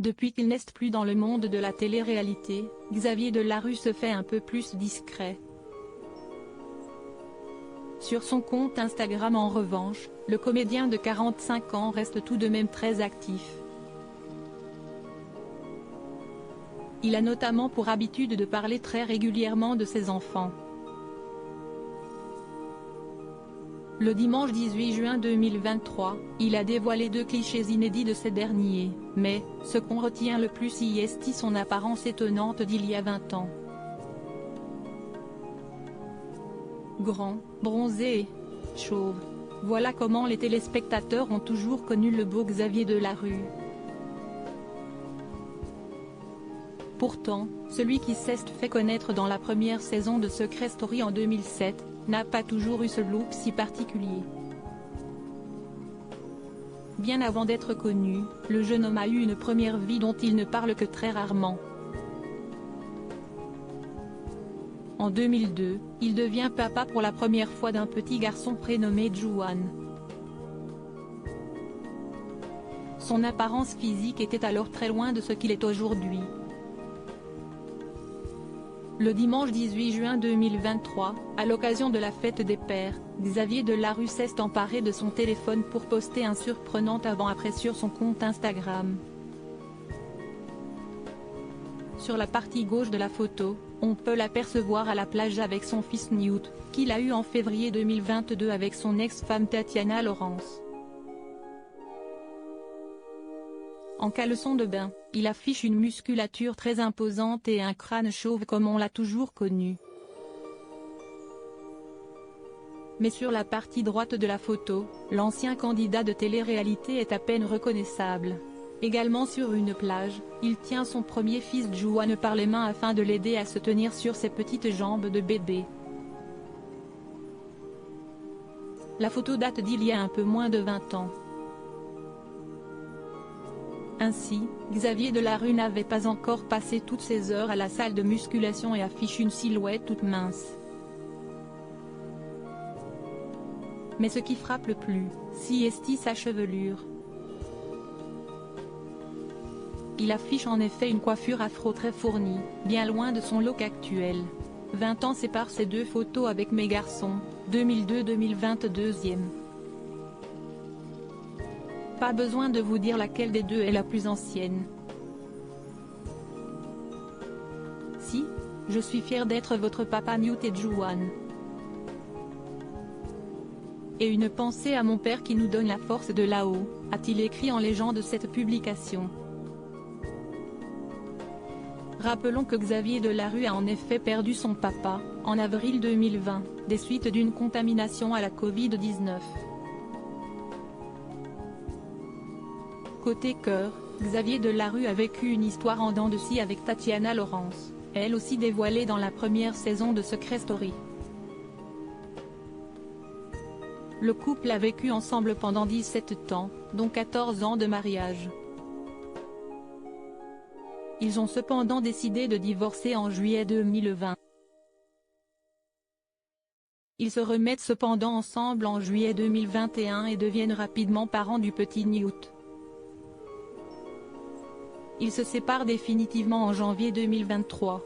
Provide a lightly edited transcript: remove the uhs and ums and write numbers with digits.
Depuis qu'il n'est plus dans le monde de la télé-réalité, Xavier Delarue se fait un peu plus discret. Sur son compte Instagram en revanche, le comédien de 45 ans reste tout de même très actif. Il a notamment pour habitude de parler très régulièrement de ses enfants. Le dimanche 18 juin 2023, il a dévoilé 2 clichés inédits de ces derniers, mais, ce qu'on retient le plus est son apparence étonnante d'il y a 20 ans. Grand, bronzé et chauve. Voilà comment les téléspectateurs ont toujours connu le beau Xavier Delarue. Pourtant, celui qui s'est fait connaître dans la première saison de Secret Story en 2007, n'a pas toujours eu ce look si particulier. Bien avant d'être connu, le jeune homme a eu une première vie dont il ne parle que très rarement. En 2002, il devient papa pour la première fois d'un petit garçon prénommé Juan. Son apparence physique était alors très loin de ce qu'il est aujourd'hui. Le dimanche 18 juin 2023, à l'occasion de la fête des pères, Xavier Delarue s'est emparé de son téléphone pour poster un surprenant avant-après sur son compte Instagram. Sur la partie gauche de la photo, on peut l'apercevoir à la plage avec son fils Newt, qu'il a eu en février 2022 avec son ex-femme Tatiana Laurence. En caleçon de bain, il affiche une musculature très imposante et un crâne chauve comme on l'a toujours connu. Mais sur la partie droite de la photo, l'ancien candidat de télé-réalité est à peine reconnaissable. Également sur une plage, il tient son premier fils Juan par les mains afin de l'aider à se tenir sur ses petites jambes de bébé. La photo date d'il y a un peu moins de 20 ans. Ainsi, Xavier Delarue n'avait pas encore passé toutes ses heures à la salle de musculation et affiche une silhouette toute mince. Mais ce qui frappe le plus, c'est sa chevelure. Il affiche en effet une coiffure afro très fournie, bien loin de son look actuel. 20 ans séparent ces deux photos avec Mes garçons, 2002-2022. Pas besoin de vous dire laquelle des deux est la plus ancienne. Si, je suis fier d'être votre papa Newt et Juan. Et une pensée à mon père qui nous donne la force de là-haut, a-t-il écrit en légende de cette publication. Rappelons que Xavier Delarue a en effet perdu son papa, en avril 2020, des suites d'une contamination à la Covid-19. Côté cœur, Xavier Delarue a vécu une histoire en dents de scie avec Tatiana Laurence, elle aussi dévoilée dans la première saison de Secret Story. Le couple a vécu ensemble pendant 17 ans, dont 14 ans de mariage. Ils ont cependant décidé de divorcer en juillet 2020. Ils se remettent cependant ensemble en juillet 2021 et deviennent rapidement parents du petit Newt. Ils se séparent définitivement en janvier 2023.